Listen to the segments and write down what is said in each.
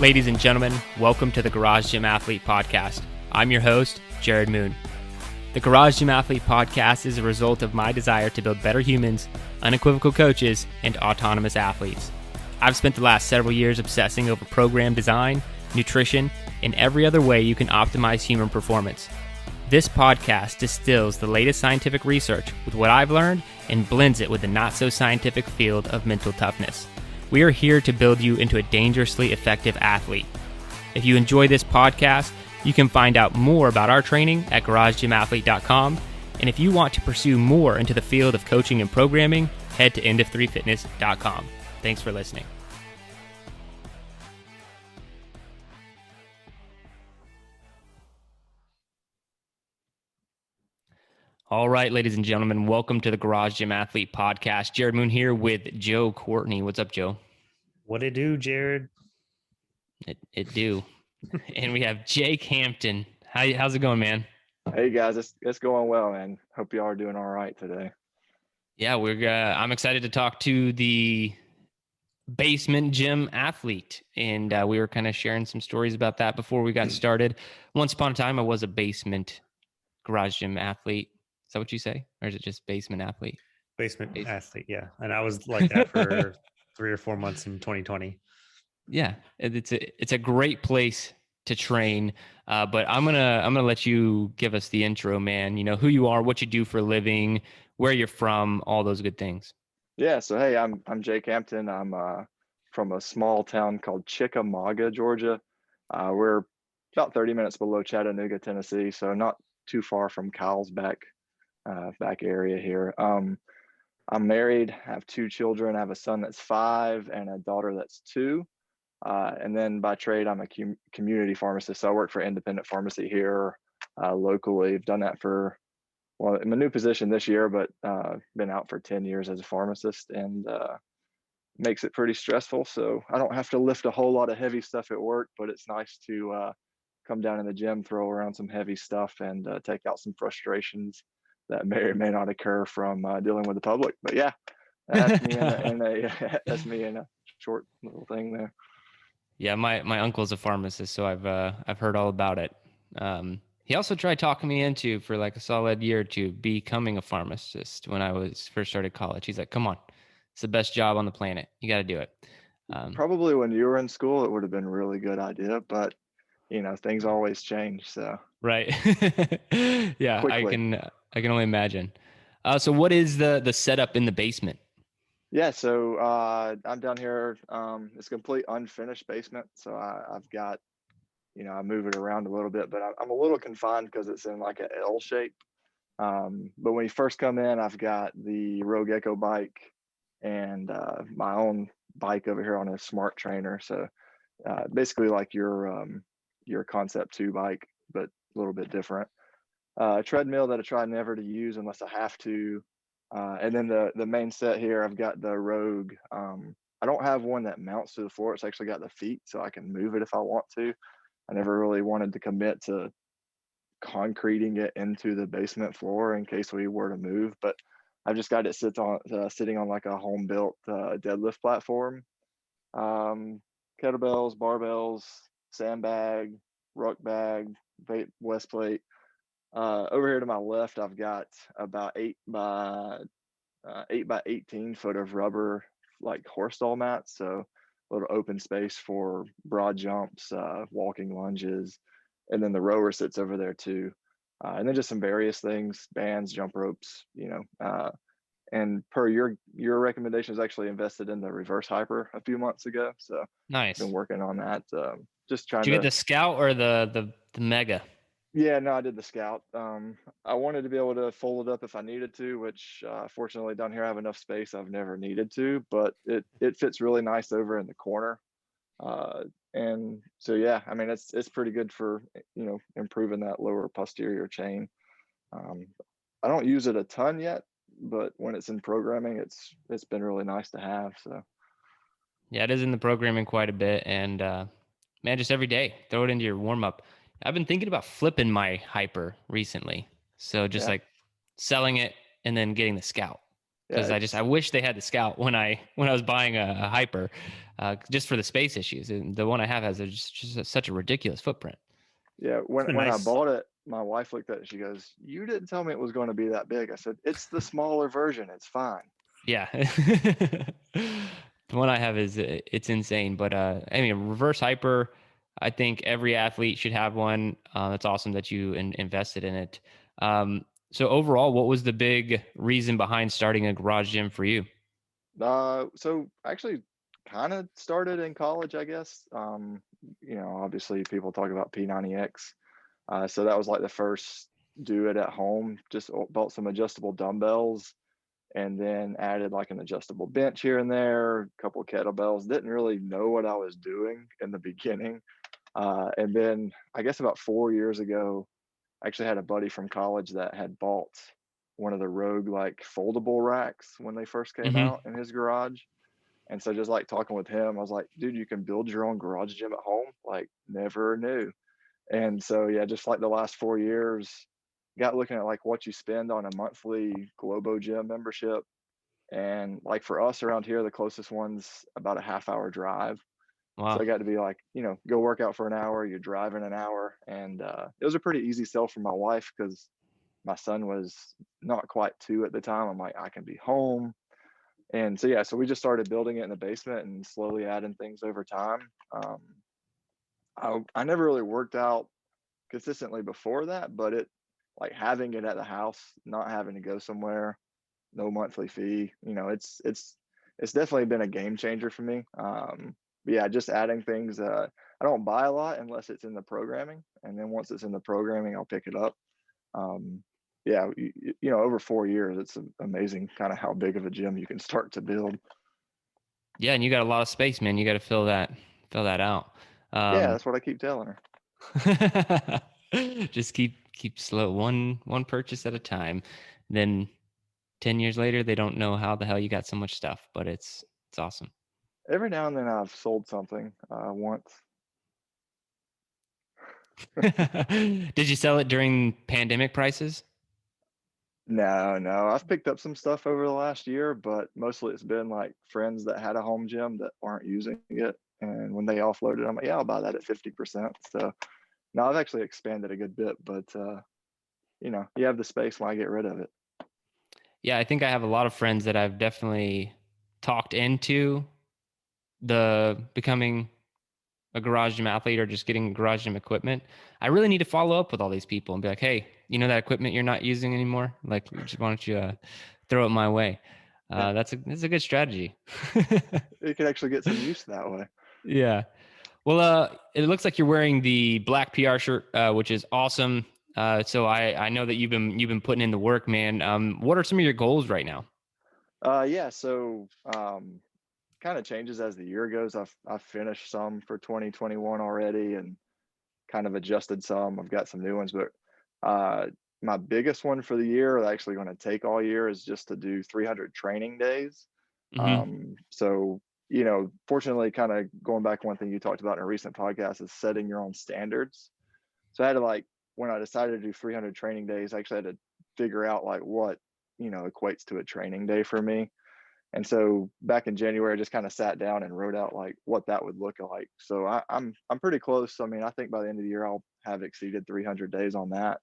Ladies and gentlemen, welcome to the Garage Gym Athlete Podcast. I'm your host, Jerred Moon. The Garage Gym Athlete Podcast is a result of my desire to build better humans, unequivocal coaches, and autonomous athletes. I've spent the last several years obsessing over program design, nutrition, and every other way you can optimize human performance. This podcast distills the latest scientific research with what I've learned and blends it with the not-so-scientific field of mental toughness. We are here to build you into a dangerously effective athlete. If you enjoy this podcast, you can find out more about our training at garagegymathlete.com. And if you want to pursue more into the field of coaching and programming, head to endof3fitness.com. Thanks for listening. All right, ladies and gentlemen, welcome to the Garage Gym Athlete Podcast. Jerred Moon here with Joe Courtney. What's up, Joe? What it do, Jerred? It do. And we have Jack Hampton. How's it going, man? Hey guys, it's going well, man. Hope y'all are doing all right today. Yeah, I'm excited to talk to the basement gym athlete, and we were kind of sharing some stories about that before we got started. Once upon a time, I was a basement garage gym athlete. Is that what you say? Or is it just basement athlete? Basement athlete, yeah. And I was like that for 3 or 4 months in 2020. Yeah, it's a great place to train. But I'm gonna let you give us the intro, man. You know who you are, what you do for a living, where you're from, all those good things. Yeah, so hey, I'm Jack Hampton. I'm from a small town called Chickamauga, Georgia. We're about 30 minutes below Chattanooga, Tennessee, so not too far from Kyle's back area here. I'm married, I have 2 children. I have a son that's 5 and a daughter that's 2. And then by trade, I'm a community pharmacist. So I work for independent pharmacy here locally. I've done that for, well, I'm a new position this year, but been out for 10 years as a pharmacist, and makes it pretty stressful. So I don't have to lift a whole lot of heavy stuff at work, but it's nice to come down in the gym, throw around some heavy stuff, and take out some frustrations that may or may not occur from dealing with the public. But yeah, that's me in a short little thing there. Yeah, my uncle's a pharmacist, so I've heard all about it. He also tried talking me into, for like a solid year or two, becoming a pharmacist when I first started college. He's like, "Come on, it's the best job on the planet. You got to do it." Probably when you were in school, it would have been a really good idea, but you know, things always change. So right, yeah, quickly. I can only imagine. So what is the setup in the basement? Yeah, so I'm down here. It's a complete unfinished basement, so I've got, I move it around a little bit, but I'm a little confined because it's in like an L shape. But when you first come in, I've got the Rogue Echo bike and my own bike over here on a smart trainer. So basically like your Concept 2 bike, but a little bit different. Treadmill that I try never to use unless I have to. And then the main set here, I've got the Rogue. I don't have one that mounts to the floor. It's actually got the feet, so I can move it if I want to. I never really wanted to commit to concreting it into the basement floor in case we were to move, but I've just got it sitting on like a home built deadlift platform. Kettlebells, barbells, sandbag, ruck bag, West plate. Over here to my left, I've got about 8 by 18 foot of rubber like horse stall mats, so a little open space for broad jumps, walking lunges, and then the rower sits over there too, and then just some various things, bands, jump ropes, and per your recommendations, actually invested in the reverse hyper a few months ago, so Nice. been working on that. Just trying Did you to get the Scout or the Mega? Yeah, no, I did the Scout. I wanted to be able to fold it up if I needed to, which fortunately down here I have enough space. I've never needed to, but it fits really nice over in the corner. And so, yeah, I mean, it's pretty good for, improving that lower posterior chain. I don't use it a ton yet, but when it's in programming, it's been really nice to have. So Yeah, it is in the programming quite a bit, and man, just every day throw it into your warm up. I've been thinking about flipping my hyper recently, so just yeah, like selling it and then getting the Scout. because Yeah, I wish they had the Scout when I was buying a Hyper, just for the space issues. And the one I have has just such a ridiculous footprint. yeah. It's been When I nice. bought it, my wife looked at it. She goes, "You didn't tell me it was going to be that big." I said, "It's the smaller version. It's fine." Yeah. The one I have is it's insane, but I mean, reverse hyper. I think every athlete should have one. It's awesome that you invested in it. So overall, what was the big reason behind starting a garage gym for you? So actually, kind of started in college, I guess. Obviously, people talk about P90X. So that was like the first do it at home. Just bought some adjustable dumbbells and then added like an adjustable bench here and there, a couple of kettlebells. Didn't really know what I was doing in the beginning. And then I guess about 4 years ago, I actually had a buddy from college that had bought one of the Rogue like foldable racks when they first came Hmm. out in his garage. And so just like talking with him, I was like, dude, you can build your own garage gym at home. Like never knew. And so, yeah, just like the last 4 years, got looking at like what you spend on a monthly Globo gym membership. And like for us around here, the closest one's about a half-hour drive. So Wow. I got to be like, go work out for an hour, you're driving an hour. And it was a pretty easy sell for my wife because my son was not quite 2 at the time. I'm like, I can be home. And so, yeah, so we just started building it in the basement and slowly adding things over time. I never really worked out consistently before that, but it like having it at the house, not having to go somewhere, no monthly fee, it's definitely been a game changer for me. But yeah, just adding things. I don't buy a lot unless it's in the programming, and then once it's in the programming, I'll pick it up. Um, yeah, over 4 years, it's amazing kind of how big of a gym you can start to build. Yeah, and you got a lot of space, man. You got to fill that out. Yeah, Um, that's what I keep telling her. just keep slow, one purchase at a time. Then 10 years later, they don't know how the hell you got so much stuff, but it's awesome. Every now and then I've sold something once. Did you sell it during pandemic prices? No, I've picked up some stuff over the last year, but mostly it's been like friends that had a home gym that aren't using it. And when they offloaded, I'm like, yeah, I'll buy that at 50%. So now I've actually expanded a good bit, but you have the space when I get rid of it. Yeah, I think I have a lot of friends that I've definitely talked into the becoming a garage gym athlete or just getting garage gym equipment. I really need to follow up with all these people and be like, hey, you know that equipment you're not using anymore? Like, just why don't you throw it my way? Yeah, That's a good strategy. you can actually get some use that way. Yeah. Well, it looks like you're wearing the black PR shirt, which is awesome. So I know that you've been putting in the work, man. What are some of your goals right now? Yeah, so kind of changes as the year goes. I've finished some for 2021 already and kind of adjusted some. I've got some new ones, but my biggest one for the year, actually going to take all year, is just to do 300 training days. Hmm. So, fortunately, kind of going back, one thing you talked about in a recent podcast is setting your own standards. So I had to when I decided to do 300 training days, I actually had to figure out like what, equates to a training day for me. And so back in January, I just kind of sat down and wrote out like what that would look like. So I'm pretty close. I mean, I think by the end of the year, I'll have exceeded 300 days on that.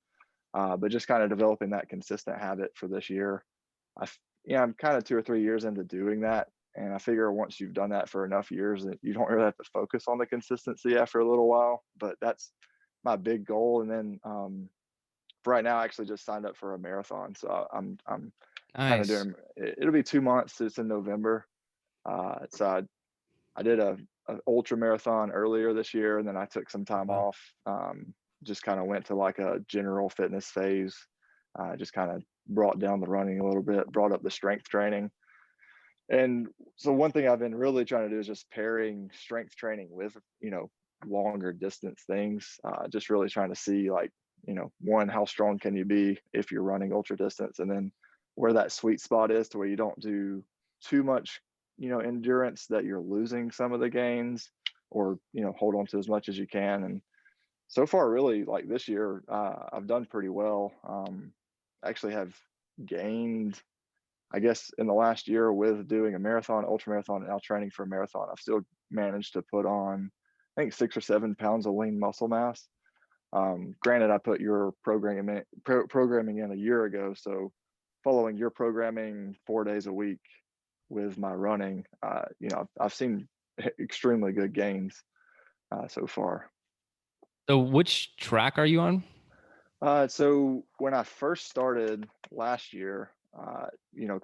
But just kind of developing that consistent habit for this year. I'm kind of 2 or 3 years into doing that. And I figure once you've done that for enough years that you don't really have to focus on the consistency after a little while, but that's my big goal. And then for right now, I actually just signed up for a marathon. So I'm kind of Nice. doing, it'll be 2 months. It's in November. I did a ultra marathon earlier this year, and then I took some time Wow. off. Just kind of went to like a general fitness phase. Just kind of brought down the running a little bit, brought up the strength training. And so one thing I've been really trying to do is just pairing strength training with, longer distance things. Just really trying to see like, one, how strong can you be if you're running ultra distance, and then where that sweet spot is to where you don't do too much, endurance that you're losing some of the gains, or, hold on to as much as you can. And so far, really, like this year, I've done pretty well. Actually have gained, I guess in the last year with doing a marathon, ultra marathon, and now training for a marathon, I've still managed to put on, I think, 6 or 7 pounds of lean muscle mass. Granted, I put your programming in a year ago, so following your programming 4 days a week with my running, I've seen extremely good gains so far. So which track are you on? So when I first started last year,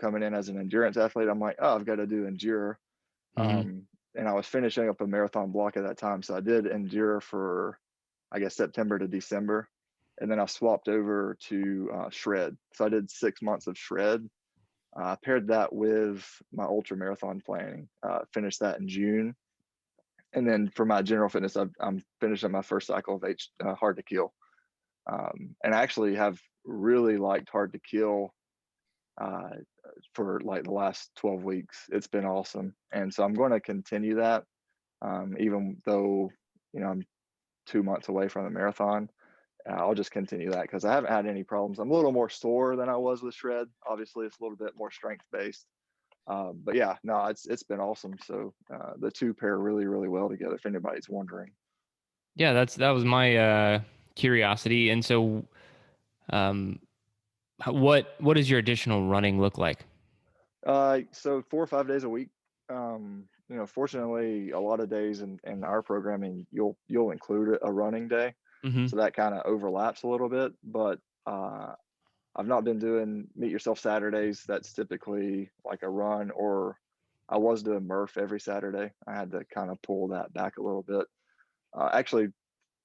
coming in as an endurance athlete, I'm like, oh, I've got to do endure. And I was finishing up a marathon block at that time. So I did endure for, I guess, September to December. And then I swapped over to shred. So I did 6 months of shred. I paired that with my ultra marathon planning, finished that in June. And then for my general fitness, I'm finishing my first cycle of hard to kill. And I actually have really liked hard to kill for like the last 12 weeks. It's been awesome. And so I'm going to continue that, even though, I'm 2 months away from the marathon. I'll just continue that because I haven't had any problems. I'm a little more sore than I was with shred. Obviously, it's a little bit more strength based. But yeah, no, it's been awesome. So the two pair really, really well together, if anybody's wondering. Yeah, that was my curiosity. And so, what does your additional running look like? So 4 or 5 days a week. Fortunately, a lot of days in our programming, you'll include a running day, so that kind of overlaps a little bit. But I've not been doing Meet Yourself Saturdays. That's typically like a run, or I was doing Murph every Saturday. I had to kind of pull that back a little bit. Actually,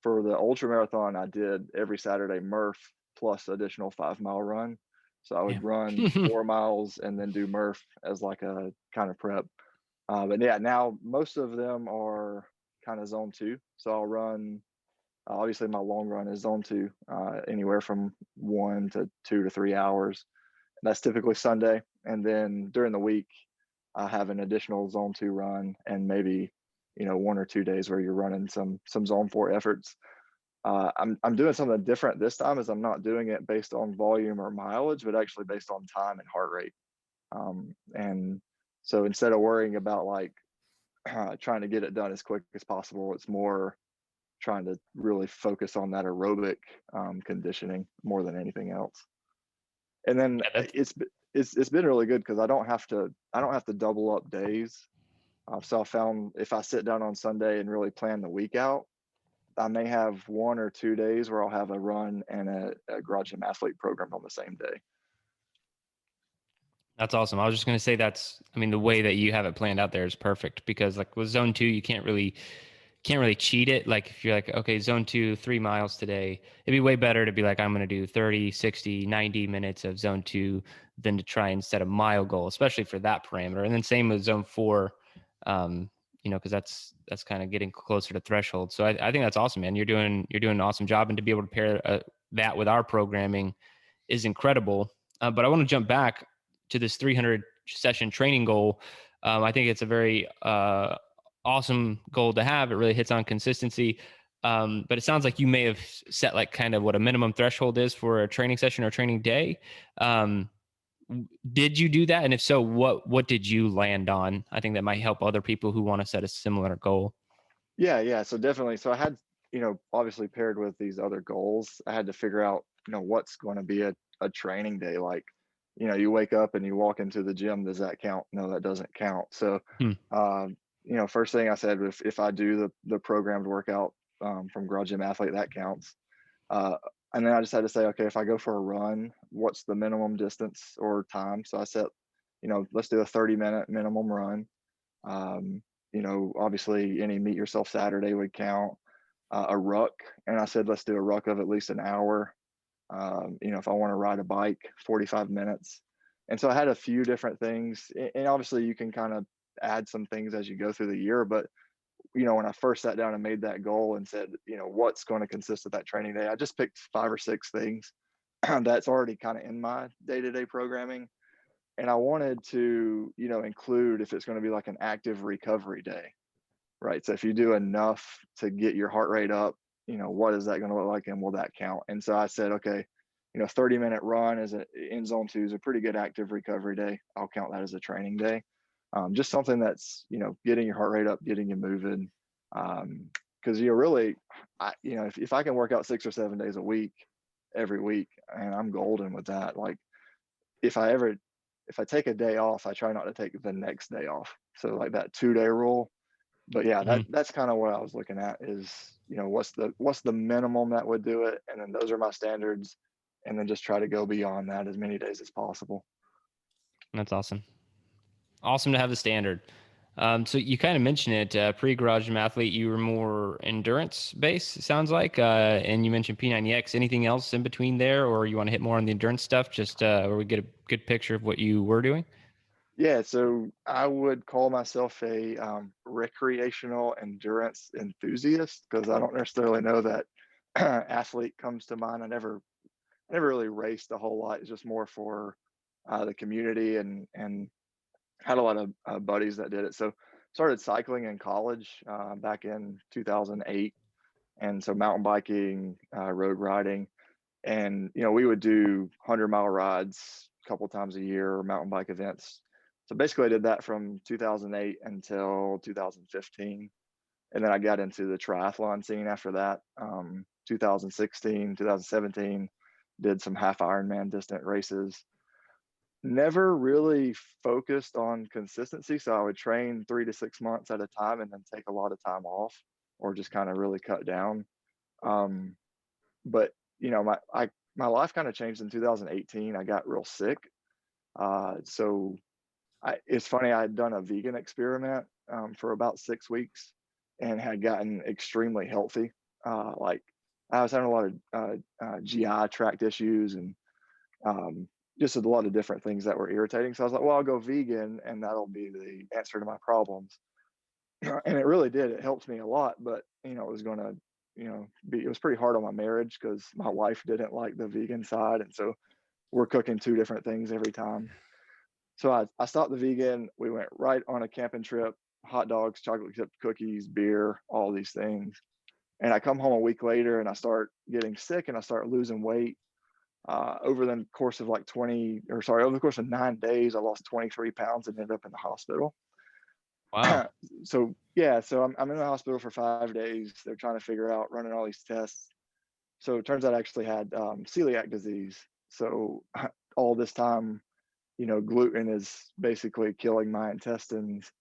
for the ultra marathon, I did every Saturday Murph plus additional 5-mile run. So I would run 4 miles and then do Murph as like a kind of prep. But yeah, now most of them are kind of zone 2. So I'll run, obviously my long run is zone 2, anywhere from 1 to 2 to 3 hours. And that's typically Sunday. And then during the week, I have an additional zone 2 run and maybe, 1 or 2 days where you're running some zone 4 efforts. I'm doing something different this time, as I'm not doing it based on volume or mileage, but actually based on time and heart rate. And so instead of worrying about like trying to get it done as quick as possible, it's more trying to really focus on that aerobic conditioning more than anything else. And then it's been really good because I don't have to double up days. So I found if I sit down on Sunday and really plan the week out, I may have 1 or 2 days where I'll have a run and a garage gym athlete program on the same day. That's awesome. I was just going to say the way that you have it planned out there is perfect, because like with zone 2, you can't really cheat it. Like if you're like, okay, zone 2, 3 miles today, it'd be way better to be like, I'm going to do 30, 60, 90 minutes of zone 2 than to try and set a mile goal, especially for that parameter. And then same with zone 4, because that's kind of getting closer to threshold. So I think that's awesome, man. You're doing an awesome job, and to be able to pair that with our programming is incredible. But I want to jump back to this 300 session training goal. I think it's a very awesome goal to have. It really hits on consistency. But it sounds like you may have set like kind of what a minimum threshold is for a training session or training day. Did you do that? And if so, what did you land on? I think that might help other people who want to set a similar goal. Yeah. So definitely. So I had, obviously paired with these other goals, I had to figure out, what's going to be a training day. Like, you wake up and you walk into the gym, does that count? No, that doesn't count. So, first thing I said, if I do the programmed workout from Garage Gym Athlete, that counts. And then I just had to say, okay, if I go for a run, what's the minimum distance or time? So I said, let's do a 30-minute minimum run. Obviously any Meet Yourself Saturday would count. A ruck, and I said, let's do a ruck of at least an hour. If I want to ride a bike, 45 minutes. And so I had a few different things, and obviously you can kind of add some things as you go through the year. But, when I first sat down and made that goal and said, what's going to consist of that training day, I just picked 5 or 6 things that's already kind of in my day-to-day programming. And I wanted to, include if it's going to be like an active recovery day, right? So if you do enough to get your heart rate up, what is that going to look like, and will that count? And so I said, okay, 30-minute run in zone 2 is a pretty good active recovery day. I'll count that as a training day. Just something that's, getting your heart rate up, getting you moving. Because really, if I can work out 6 or 7 days a week, every week, and I'm golden with that. Like if I take a day off, I try not to take the next day off. So like that 2-day rule. But yeah, that's kind of what I was looking at is, what's the minimum that would do it? And then those are my standards. And then just try to go beyond that as many days as possible. That's awesome. Awesome to have the standard. So you kind of mentioned it, pre-Garage Gym Athlete, you were more endurance based, it sounds like, and you mentioned P90X. Anything else in between there, or you want to hit more on the endurance stuff, just where we get a good picture of what you were doing? Yeah, so I would call myself a recreational endurance enthusiast, because I don't necessarily know that athlete comes to mind. I never really raced a whole lot. It's just more for the community, and had a lot of buddies that did it. So started cycling in college back in 2008. And so mountain biking, road riding, and, we would do 100-mile rides a couple times a year, mountain bike events. So basically I did that from 2008 until 2015. And then I got into the triathlon scene after that. 2016, 2017, did some half Ironman distant races. Never really focused on consistency. So I would train 3 to 6 months at a time and then take a lot of time off, or just kind of really cut down. But my life kind of changed in 2018. I got real sick. So it's funny, I had done a vegan experiment for about 6 weeks and had gotten extremely healthy. Like I was having a lot of GI tract issues, and just a lot of different things that were irritating. So I was like, well, I'll go vegan and that'll be the answer to my problems. And it really did. It helped me a lot, but it was going to, it was pretty hard on my marriage, because my wife didn't like the vegan side. And so we're cooking 2 different things every time. So I stopped the vegan. We went right on a camping trip, hot dogs, chocolate chip cookies, beer, all these things. And I come home a week later and I start getting sick and I start losing weight. Over the course of over the course of 9 days, I lost 23 pounds and ended up in the hospital. Wow. So I'm in the hospital for 5 days. They're trying to figure out, running all these tests. So it turns out I actually had celiac disease. So all this time, gluten is basically killing my intestines.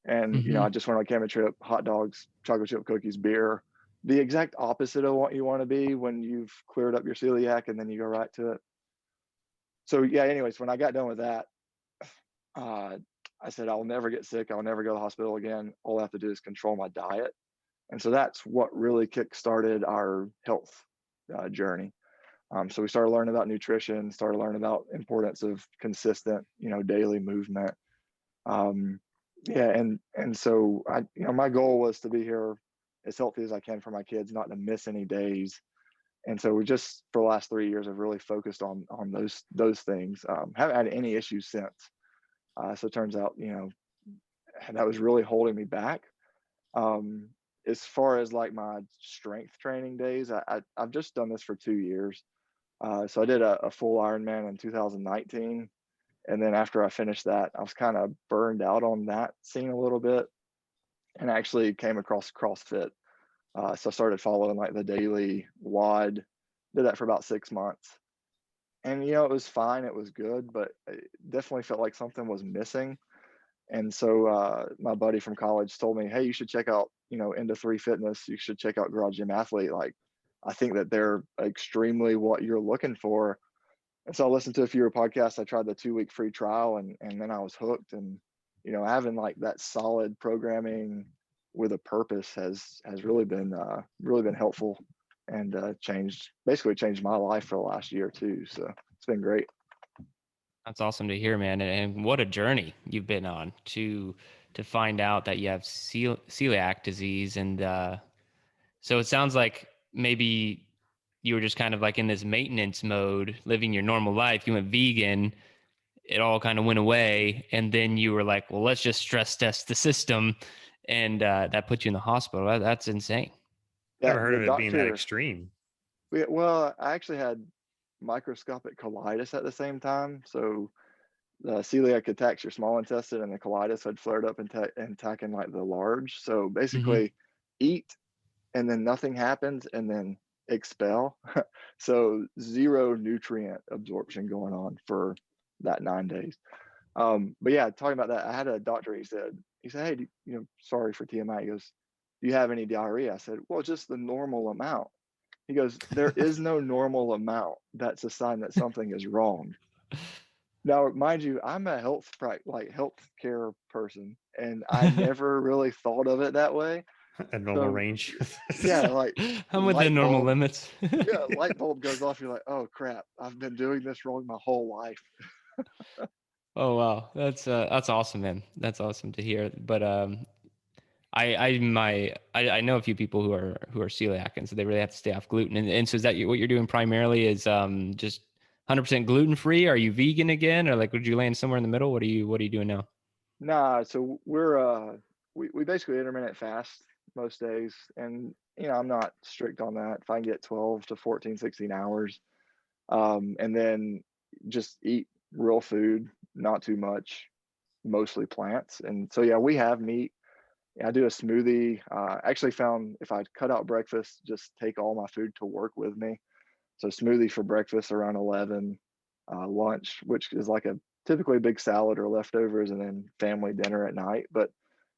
And, I just went on a camping trip, hot dogs, chocolate chip cookies, beer, the exact opposite of what you want to be when you've cleared up your celiac, and then you go right to it. So yeah, anyways, when I got done with that, I said, I'll never get sick. I'll never go to the hospital again. All I have to do is control my diet. And so that's what really kick-started our health journey. So we started learning about nutrition, started learning about importance of consistent, daily movement. And so my goal was to be here as healthy as I can for my kids, not to miss any days. And so we just, for the last 3 years, have really focused on those things. Haven't had any issues since. So it turns out, that was really holding me back. As far as like my strength training days, I've just done this for 2 years. So I did a full Ironman in 2019. And then after I finished that, I was kind of burned out on that scene a little bit, and actually came across CrossFit. So I started following like the daily WOD, did that for about 6 months. And, it was fine. It was good, but it definitely felt like something was missing. And so my buddy from college told me, hey, you should check out, Into 3 Fitness. You should check out Garage Gym Athlete. Like, I think that they're extremely what you're looking for. And so I listened to a few of your podcasts. I tried the 2-week free trial, and then I was hooked. And, having like that solid programming with a purpose has really been helpful, and basically changed my life for the last year too. So it's been great. That's awesome to hear, man. And what a journey you've been on to find out that you have celiac disease. And so it sounds like maybe you were just kind of like in this maintenance mode, living your normal life. You went vegan, it all kind of went away. And then you were like, well, let's just stress test the system. And that put you in the hospital. That's insane. Never heard The of it being that doctor, extreme. well, I actually had microscopic colitis at the same time. So the celiac attacks your small intestine, and the colitis had flared up and attacking like the large. So basically, eat and then nothing happens, and then expel. So zero nutrient absorption going on for that 9 days. But yeah, talking about that, I had a doctor. He said, hey, sorry for TMI. He goes, do you have any diarrhea? I said, well, just the normal amount. He goes, there is no normal amount. That's a sign that something is wrong. Now, mind you, I'm a healthcare person, and I never really thought of it that way. A normal range. Yeah, like I'm within normal limits. Yeah, light bulb goes off. You're like, oh crap, I've been doing this wrong my whole life. Oh wow, that's awesome, man. That's awesome to hear. But I know a few people who are celiac, and so they really have to stay off gluten. And so is that what you're doing primarily? Is just 100% gluten free? Are you vegan again, or like would you land somewhere in the middle? What are you doing now? Nah, so we're we basically intermittent fast most days, and I'm not strict on that. If I can get 12 to 14, 16 hours, and then just eat real food, not too much, mostly plants. And so yeah, we have meat. I do a smoothie. Actually found if I cut out breakfast, just take all my food to work with me. So smoothie for breakfast around 11, lunch, which is like a typically a big salad or leftovers, and then family dinner at night. But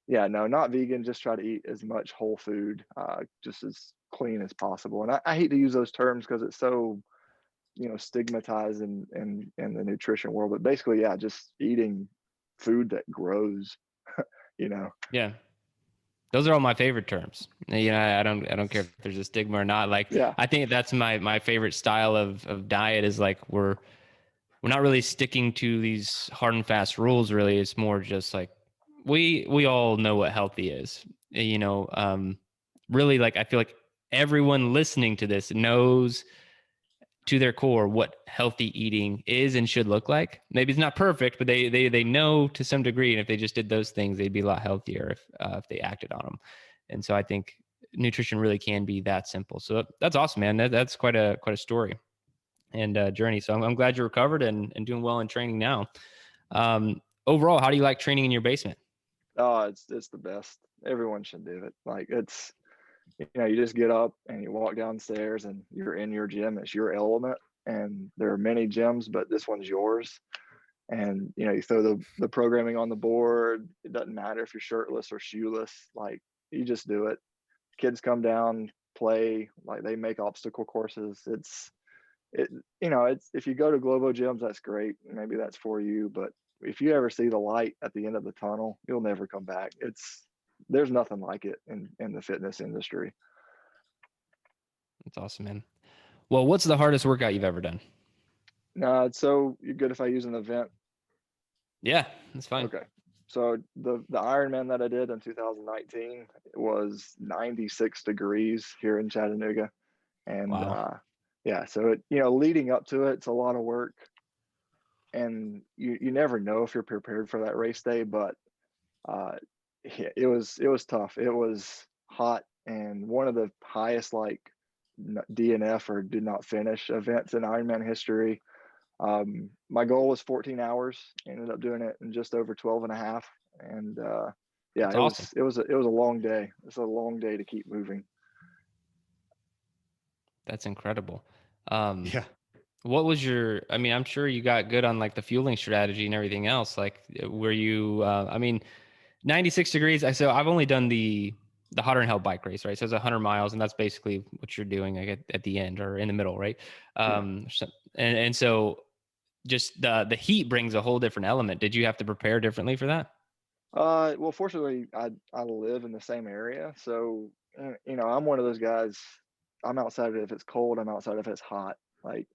yeah, no, not vegan. Just try to eat as much whole food, just as clean as possible. And I hate to use those terms because it's so, stigmatized in the nutrition world. But basically, yeah, just eating food that grows, Yeah. Those are all my favorite terms. I don't care if there's a stigma or not. Like, Yeah. I think that's my favorite style of diet is like we're not really sticking to these hard and fast rules. Really, it's more just like we all know what healthy is. Really, like I feel like everyone listening to this knows to their core what healthy eating is and should look like. Maybe it's not perfect, but they know to some degree, and if they just did those things, they'd be a lot healthier if they acted on them. And so I think nutrition really can be that simple. So that's awesome, man. That's quite a story and journey. So I'm glad you're recovered and doing well in training now. Overall, how do you like training in your basement? Oh, it's the best. Everyone should do it. Like it's, you just get up and you walk downstairs and you're in your gym. It's your element. And there are many gyms, but this one's yours. And, you throw the programming on the board. It doesn't matter if you're shirtless or shoeless. Like you just do it. Kids come down, play, like they make obstacle courses. It's if you go to Globo gyms, that's great. Maybe that's for you. But if you ever see the light at the end of the tunnel, you'll never come back. There's nothing like it in the fitness industry. That's awesome, man. Well, what's the hardest workout you've ever done? So you're good if I use an event? Yeah, that's fine. Okay. So the Ironman that I did in 2019 was 96 degrees here in Chattanooga. And wow. yeah, so leading up to it, it's a lot of work. And you never know if you're prepared for that race day, but it was tough. It was hot, and one of the highest like DNF or did not finish events in Ironman history. My goal was 14 hours. Ended up doing it in just over 12 and a half. And yeah, That's awesome. it was a long day. It's a long day to keep moving. That's incredible. Yeah. What was I'm sure you got good on like the fueling strategy and everything else. Like, were you, 96 degrees. So I've only done the Hotter and Hell bike race, right? So it's 100 miles, and that's basically what you're doing like at the end or in the middle, right? And so just the heat brings a whole different element. Did you have to prepare differently for that? Well, fortunately, I live in the same area, so I'm one of those guys. I'm outside if it's cold. I'm outside if it's hot. Like,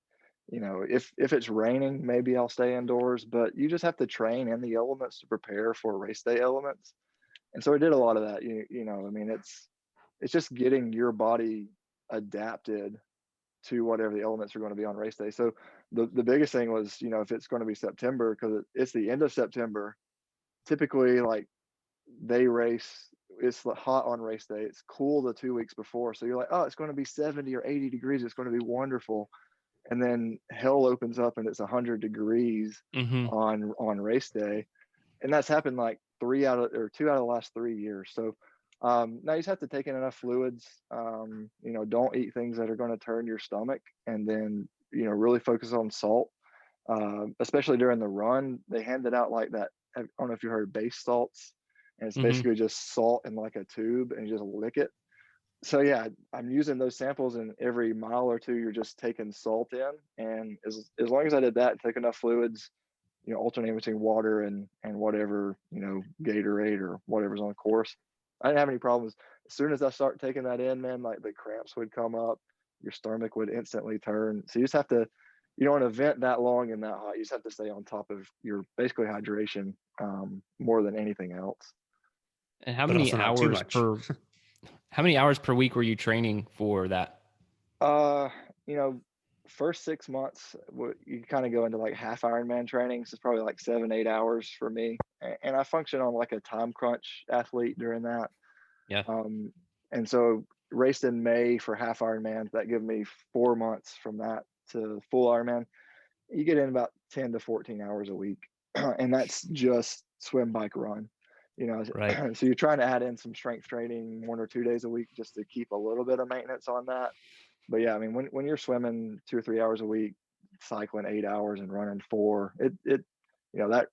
if it's raining, maybe I'll stay indoors. But you just have to train in the elements to prepare for race day elements. And so I did a lot of that. It's just getting your body adapted to whatever the elements are going to be on race day. So the biggest thing was, if it's going to be September, because it's the end of September, typically like they race, it's hot on race day. It's cool the 2 weeks before. So you're like, oh, it's going to be 70 or 80 degrees. It's going to be wonderful. and then hell opens up and it's 100 degrees on race day. And that's happened like 2 out of the last 3 years. So now you just have to take in enough fluids. Don't eat things that are going to turn your stomach, and then really focus on salt, especially during the run. They handed out like that. I don't know if you heard base salts, and it's basically just salt in like a tube, and you just lick it. So yeah, I'm using those samples, and every mile or two, you're just taking salt in. And as long as I did that, take enough fluids, alternating between water and whatever, Gatorade or whatever's on the course, I didn't have any problems. As soon as I start taking that in, man, like the cramps would come up, your stomach would instantly turn. So you just have to, an event that long and that hot, you just have to stay on top of your basically hydration more than anything else. And how many hours per week were you training for that? First 6 months, you kind of go into like half Ironman training. So it's probably like 7-8 hours for me. And I function on like a time crunch athlete during that. Yeah. And so raced in May for half Ironman, that gave me 4 months from that to full Ironman. You get in about 10 to 14 hours a week. And that's just swim, bike, run. Right. So you're trying to add in some strength training 1 or 2 days a week just to keep a little bit of maintenance on that. But yeah, I mean, when you're swimming 2 or 3 hours a week, cycling 8 hours and running 4, that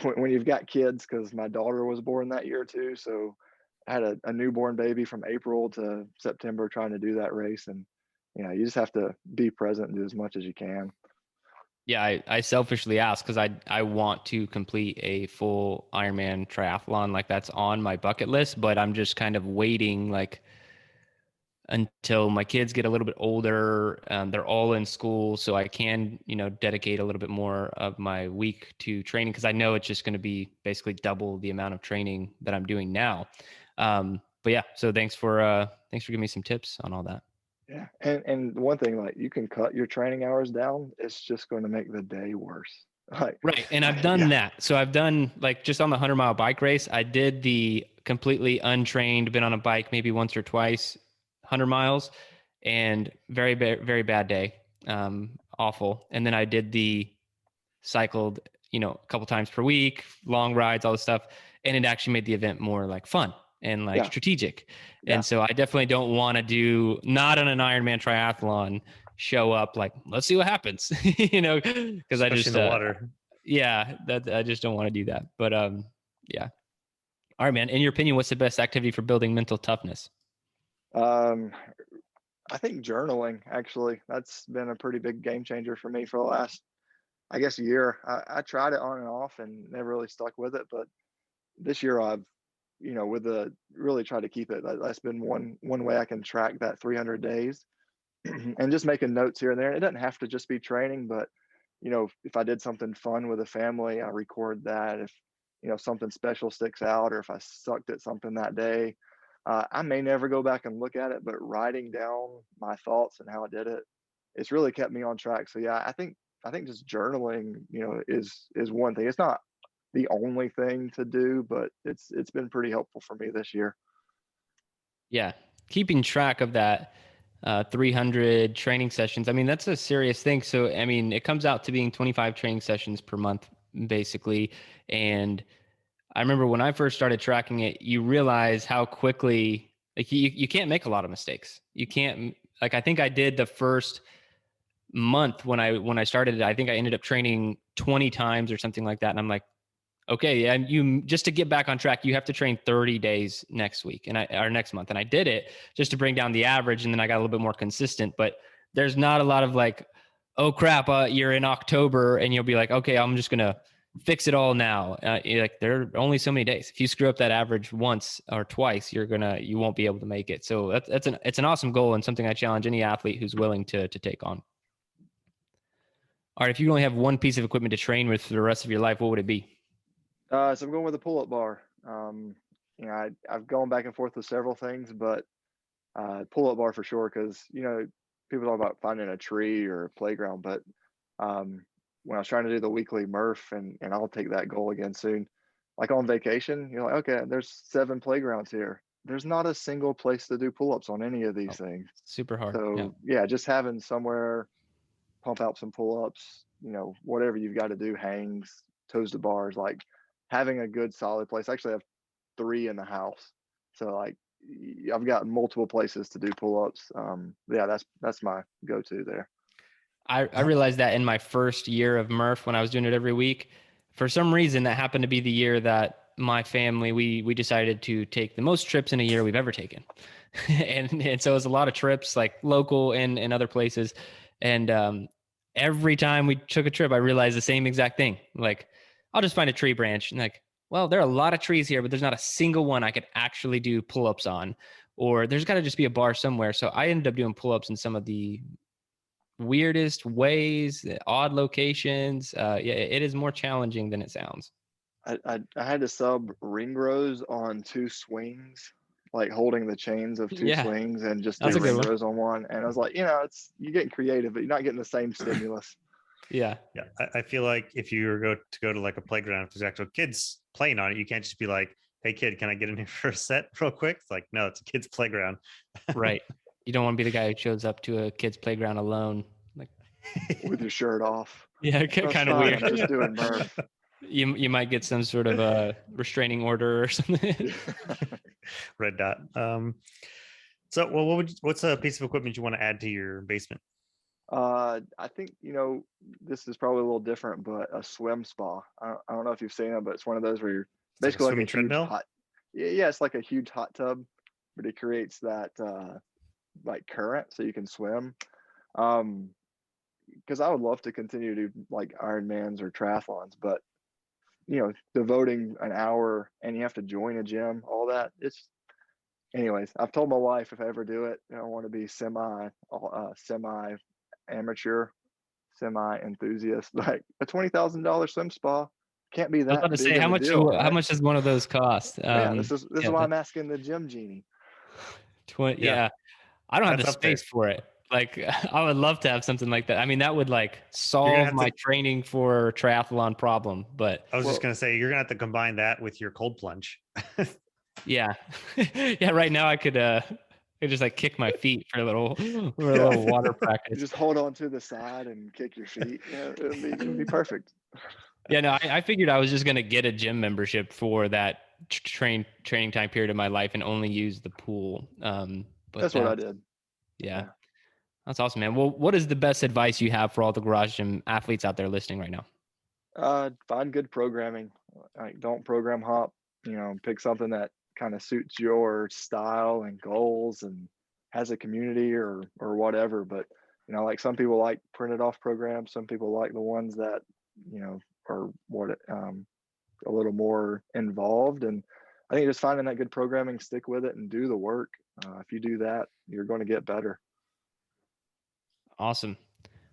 when you've got kids, because my daughter was born that year too. So I had a newborn baby from April to September trying to do that race. And, you just have to be present and do as much as you can. Yeah, I selfishly ask because I want to complete a full Ironman triathlon. Like that's on my bucket list, but I'm just kind of waiting like until my kids get a little bit older. They're all in school, so I can, dedicate a little bit more of my week to training because I know it's just going to be basically double the amount of training that I'm doing now. But yeah, so thanks for giving me some tips on all that. Yeah. And one thing, like you can cut your training hours down. It's just going to make the day worse. Right. And I've done that. So I've done like just on the 100-mile bike race, I did the completely untrained, been on a bike maybe once or twice, 100 miles, and very, very, very bad day. Awful. And then I did the cycled, a couple times per week, long rides, all this stuff. And it actually made the event more like fun and like strategic. Yeah. And so I definitely don't want to do, not on an Ironman triathlon, show up like, let's see what happens, because I just, in the water. I just don't want to do that. But yeah. All right, man. In your opinion, what's the best activity for building mental toughness? I think journaling, actually, that's been a pretty big game changer for me for the last, I guess, year. I tried it on and off and never really stuck with it. But this year I've, really tried to keep it. That's been one way I can track that 300 days and just making notes here and there. It doesn't have to just be training, but, if I did something fun with a family, I record that. If, something special sticks out, or if I sucked at something that day, I may never go back and look at it, but writing down my thoughts and how I did it, it's really kept me on track. So yeah, I think just journaling, is one thing. It's not the only thing to do, but it's been pretty helpful for me this year. Yeah. Keeping track of that 300 training sessions. I mean, that's a serious thing. So, I mean, it comes out to being 25 training sessions per month, basically. And I remember when I first started tracking it, you realize how quickly, like you can't make a lot of mistakes. You can't, like, I think I did the first month when I started it, I think I ended up training 20 times or something like that. And I'm like, okay, and you just to get back on track, you have to train 30 days next week or next month. And I did it just to bring down the average. And then I got a little bit more consistent, but there's not a lot of like, oh crap, you're in October and you'll be like, okay, I'm just going to fix it all now. Like there are only so many days. If you screw up that average once or twice, you won't be able to make it. So it's an awesome goal and something I challenge any athlete who's willing to take on. All right. If you only have one piece of equipment to train with for the rest of your life, what would it be? So I'm going with a pull-up bar. I've gone back and forth with several things, but pull-up bar for sure. Cause people talk about finding a tree or a playground, but when I was trying to do the weekly Murph, and I'll take that goal again soon. Like on vacation, you're like, okay, there's 7 playgrounds here. There's not a single place to do pull-ups on any of these things. Super hard. So yeah, just having somewhere pump out some pull-ups, whatever you've got to do, hangs, toes to bars, like having a good solid place. I actually have 3 in the house. So like I've got multiple places to do pull-ups. Yeah, that's my go-to there. I realized that in my first year of Murph when I was doing it every week. For some reason, that happened to be the year that my family, we decided to take the most trips in a year we've ever taken. and so it was a lot of trips, like local and other places. And every time we took a trip, I realized the same exact thing. Like, I'll just find a tree branch and like, well, there are a lot of trees here, but there's not a single one I could actually do pull-ups on, or there's got to just be a bar somewhere. So I ended up doing pull-ups in some of the weirdest ways, odd locations. Yeah, it is more challenging than it sounds. I had to sub ring rows on 2 swings, like holding the chains of 2 swings and just do ring rows on one. And I was like, you're getting creative, but you're not getting the same stimulus. Yeah. I feel like if you were to go to like a playground, if there's actual kids playing on it, you can't just be like, hey kid, can I get in here for a set real quick? It's like, no, it's a kid's playground. Right. You don't want to be the guy who shows up to a kid's playground alone, like with your shirt off. Yeah, kind of weird. I'm just doing Murph. You might get some sort of a restraining order or something. Red dot. So, well, what's a piece of equipment you want to add to your basement? I think this is probably a little different, but a swim spa. I don't know if you've seen it, but it's one of those where you're basically like a treadmill. It's like a huge hot tub, but it creates that like current so you can swim. Because I would love to continue to do like Ironmans or triathlons, but devoting an hour and you have to join a gym, all that. Anyways, I've told my wife if I ever do it, I want to be semi amateur, semi enthusiast, like a $20,000 swim spa. Can't be that. I was about to say, how much does one of those cost? This is why I'm asking the gym genie. I don't have the space for it. Like, I would love to have something like that. I mean, that would like solve my training for triathlon problem. But I was just going to say, you're going to have to combine that with your cold plunge. Yeah. Yeah. Right now I could just like kick my feet for a little water practice. You just hold on to the side and kick your feet. Yeah, it would be perfect. Yeah, no, I figured I was just going to get a gym membership for that training time period of my life and only use the pool. But that's what I did. Yeah. That's awesome, man. Well, what is the best advice you have for all the garage gym athletes out there listening right now? Find good programming. Like, don't program hop. Pick something that kind of suits your style and goals and has a community or whatever. But like some people like printed off programs. Some people like the ones that are a little more involved. And I think just finding that good programming, stick with it, and do the work. If you do that, you're going to get better. Awesome.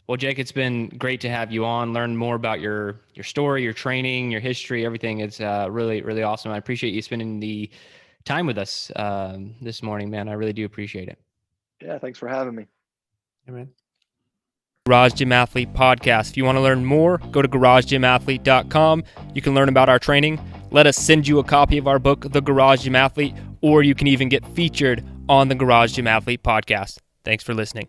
Well, Jake, it's been great to have you on, learn more about your story, your training, your history, everything. It's really, really awesome. I appreciate you spending the time with us this morning, man. I really do appreciate it. Yeah, thanks for having me. Yeah, man. Garage Gym Athlete Podcast. If you want to learn more, go to garagegymathlete.com. You can learn about our training. Let us send you a copy of our book, The Garage Gym Athlete, or you can even get featured on the Garage Gym Athlete Podcast. Thanks for listening.